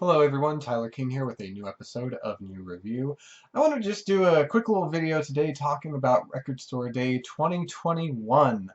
Hello everyone, Tyler King here with a new episode of NuReview. I want to just do a quick little video today talking about Record Store Day 2021.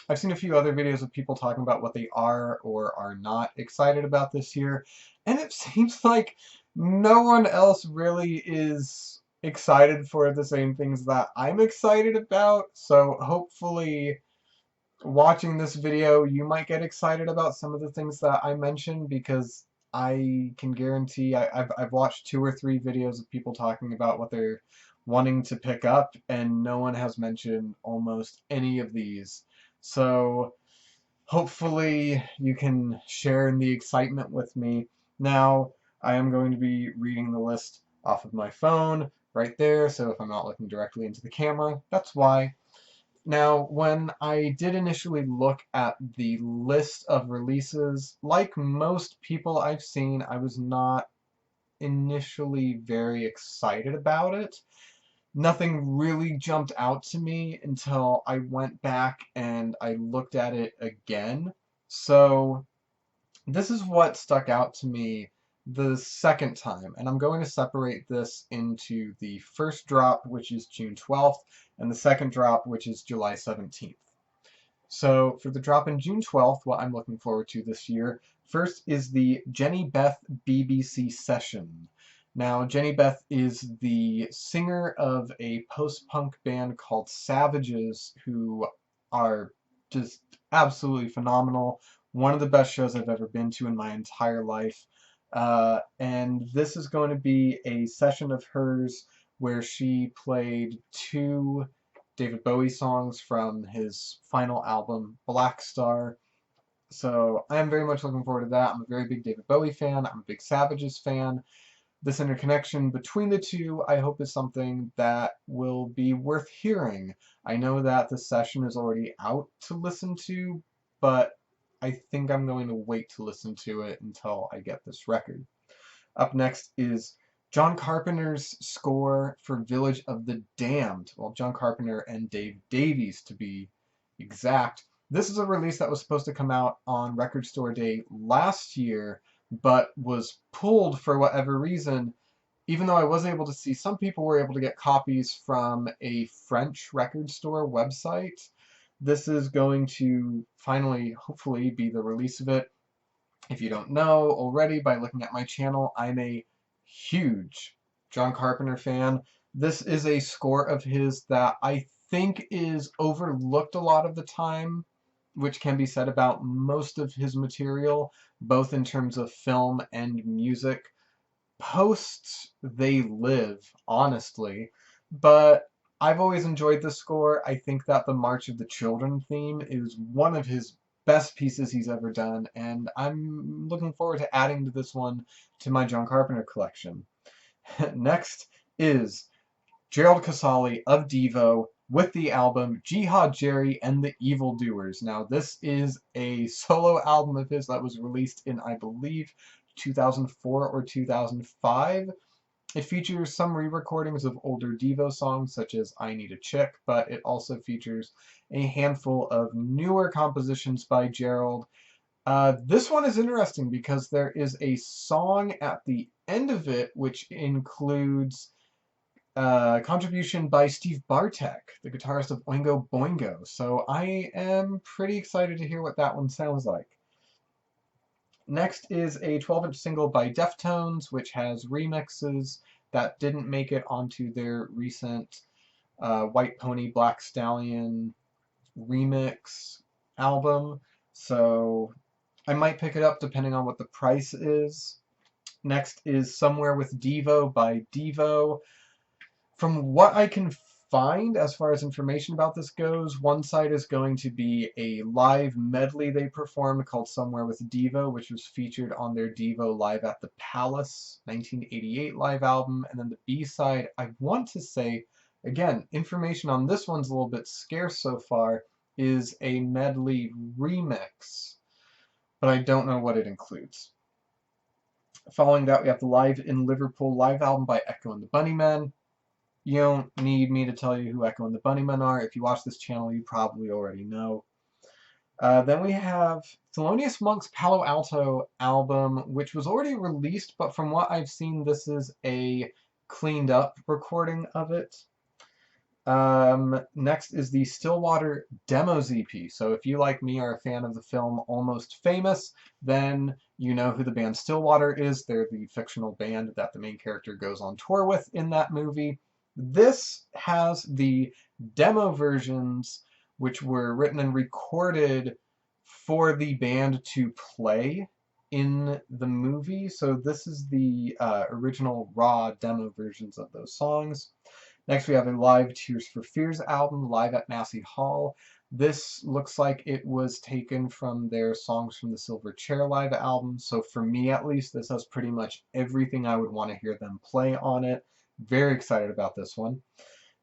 I've seen a few other videos of people talking about what they are or are not excited about this year, and it seems like no one else really is excited for the same things that I'm excited about, so hopefully watching this video, you might get excited about some of the things that I mentioned because I can guarantee I've watched 2 or 3 videos of people talking about what they're wanting to pick up, and no one has mentioned almost any of these. So hopefully you can share in the excitement with me. Now, I am going to be reading the list off of my phone right there, so if I'm not looking directly into the camera, that's why. Now, when I did initially look at the list of releases, like most people I've seen, I was not initially very excited about it. Nothing really jumped out to me until I went back and I looked at it again. So, this is what stuck out to me the second time, and I'm going to separate this into the first drop, which is June 12th, and the second drop, which is July 17th. So for the drop in June 12th, what I'm looking forward to this year, first is the Jenny Beth BBC Session. Now, Jenny Beth is the singer of a post-punk band called Savages, who are just absolutely phenomenal. One of the best shows I've ever been to in my entire life. And this is going to be a session of hers where she played 2 David Bowie songs from his final album, Black Star. So I am very much looking forward to that. I'm a very big David Bowie fan. I'm a big Savages fan. This interconnection between the two, I hope, is something that will be worth hearing. I know that the session is already out to listen to, but I think I'm going to wait to listen to it until I get this record. Up next is John Carpenter's score for Village of the Damned. Well, John Carpenter and Dave Davies, to be exact. This is a release that was supposed to come out on Record Store Day last year, but was pulled for whatever reason. Even though I was able to see, some people were able to get copies from a French record store website. This is going to finally, hopefully, be the release of it. If you don't know already by looking at my channel, I'm a huge John Carpenter fan. This is a score of his that I think is overlooked a lot of the time, which can be said about most of his material, both in terms of film and music. Post They Live, honestly, but I've always enjoyed the score. I think that the March of the Children theme is one of his best pieces he's ever done, and I'm looking forward to adding to this one to my John Carpenter collection. Next is Gerald Casale of Devo with the album Jihad Jerry and the Evildoers. Now, this is a solo album of his that was released in, I believe, 2004 or 2005. It features some re-recordings of older Devo songs such as I Need a Chick, but it also features a handful of newer compositions by Gerald. This one is interesting because there is a song at the end of it which includes contribution by Steve Bartek, the guitarist of Oingo Boingo. So I am pretty excited to hear what that one sounds like. Next is a 12-inch single by Deftones, which has remixes that didn't make it onto their recent White Pony Black Stallion remix album. So I might pick it up depending on what the price is. Next is Somewhere with Devo by Devo. From what I can find, as far as information about this goes, one side is going to be a live medley they performed called Somewhere with Devo, which was featured on their Devo Live at the Palace 1988 live album. And then the B-side, I want to say, again, information on this one's a little bit scarce so far, is a medley remix, but I don't know what it includes. Following that, we have the Live in Liverpool live album by Echo and the Bunnymen. You don't need me to tell you who Echo and the Bunnymen are. If you watch this channel, you probably already know. Then we have Thelonious Monk's Palo Alto album, which was already released, but from what I've seen, this is a cleaned up recording of it. Next is the Stillwater Demos EP. So if you, like me, are a fan of the film Almost Famous, then you know who the band Stillwater is. They're the fictional band that the main character goes on tour with in that movie. This has the demo versions, which were written and recorded for the band to play in the movie. So this is the original raw demo versions of those songs. Next, we have a live Tears for Fears album, live at Massey Hall. This looks like it was taken from their Songs from the Silver Chair live album. So for me, at least, this has pretty much everything I would want to hear them play on it. Very excited about this one.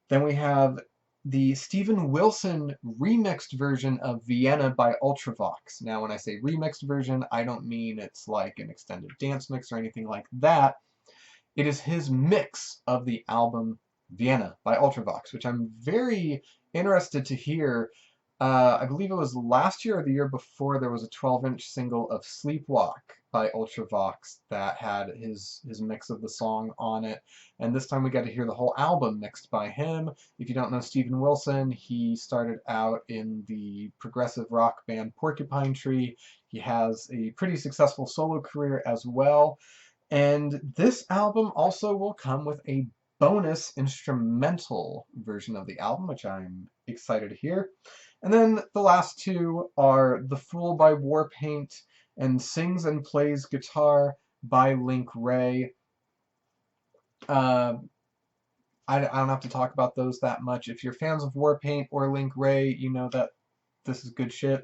Then we have the Steven Wilson remixed version of Vienna by Ultravox. Now, when I say remixed version, I don't mean it's like an extended dance mix or anything like that. It is his mix of the album Vienna by Ultravox, which I'm very interested to hear. I believe it was last year or the year before, there was a 12-inch single of Sleepwalk by Ultravox that had his mix of the song on it. And this time we got to hear the whole album mixed by him. If you don't know Steven Wilson, he started out in the progressive rock band Porcupine Tree. He has a pretty successful solo career as well. And this album also will come with a bonus instrumental version of the album, which I'm excited to hear. And then the last two are The Fool by Warpaint and Sings and Plays Guitar by Link Wray. I don't have to talk about those that much. If you're fans of Warpaint or Link Wray, you know that this is good shit.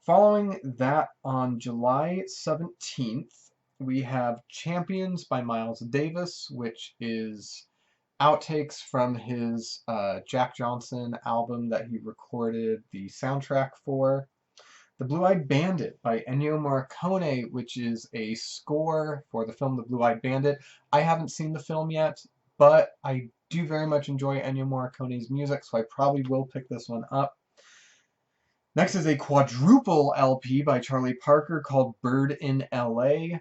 Following that, on July 17th, we have Champions by Miles Davis, which is outtakes from his Jack Johnson album that he recorded the soundtrack for. The Blue-Eyed Bandit by Ennio Morricone, which is a score for the film The Blue-Eyed Bandit. I haven't seen the film yet, but I do very much enjoy Ennio Morricone's music, so I probably will pick this one up. Next is a quadruple LP by Charlie Parker called Bird in LA.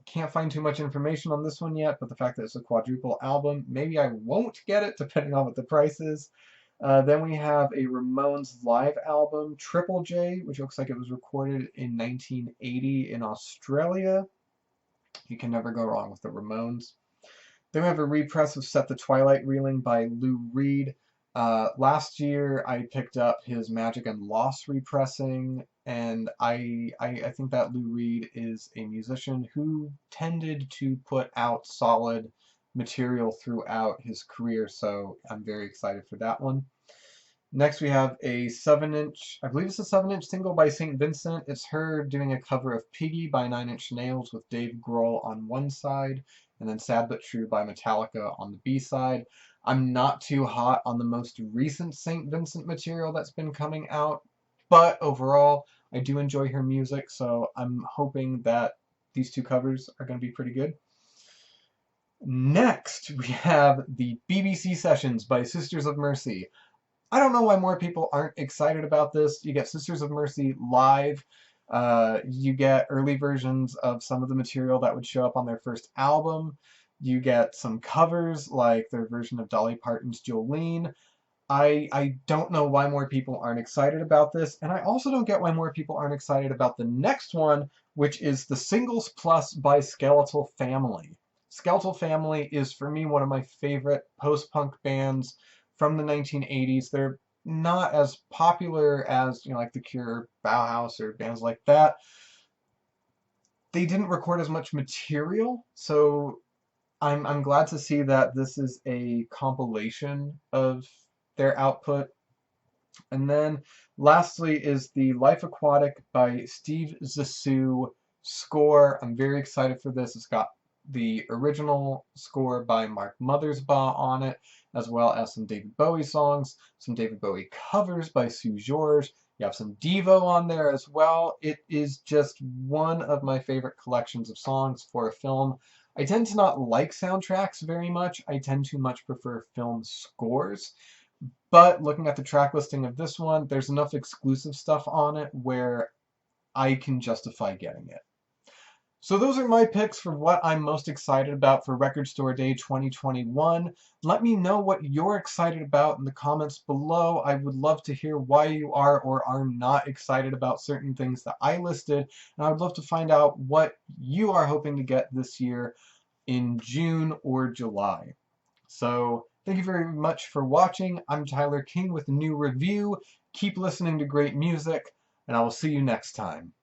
Can't find too much information on this one yet, but the fact that it's a quadruple album, maybe I won't get it depending on what the price is. Then we have a Ramones live album, Triple J, which looks like it was recorded in 1980 in Australia. You can never go wrong with the Ramones. Then we have a repress of Set the Twilight Reeling by Lou Reed. Last year I picked up his Magic and Loss repressing, and I think that Lou Reed is a musician who tended to put out solid material throughout his career, so I'm very excited for that one. Next we have a 7-inch, I believe it's a 7-inch single by St. Vincent. It's her doing a cover of Piggy by Nine Inch Nails with Dave Grohl on one side, and then Sad But True by Metallica on the B side. I'm not too hot on the most recent St. Vincent material that's been coming out, but overall, I do enjoy her music, so I'm hoping that these two covers are going to be pretty good. Next, we have the BBC Sessions by Sisters of Mercy. I don't know why more people aren't excited about this. You get Sisters of Mercy live. You get early versions of some of the material that would show up on their first album. You get some covers, like their version of Dolly Parton's Jolene. I don't know why more people aren't excited about this, and I also don't get why more people aren't excited about the next one, which is the Singles Plus by Skeletal Family. Skeletal Family is, for me, one of my favorite post-punk bands from the 1980s. They're not as popular as, like The Cure, Bauhaus, or bands like that. They didn't record as much material, so I'm glad to see that this is a compilation of their output. And then lastly is the Life Aquatic by Steve Zissou score. I'm very excited for this. It's got the original score by Mark Mothersbaugh on it, as well as some David Bowie songs, some David Bowie covers by Sue George. You have some Devo on there as well. It is just one of my favorite collections of songs for a film. I tend to not like soundtracks very much. I tend to much prefer film scores. But looking at the track listing of this one, there's enough exclusive stuff on it where I can justify getting it. So those are my picks for what I'm most excited about for Record Store Day 2021. Let me know what you're excited about in the comments below. I would love to hear why you are or are not excited about certain things that I listed, and I would love to find out what you are hoping to get this year in June or July. So thank you very much for watching. I'm Tyler King with NuReview. Keep listening to great music, and I will see you next time.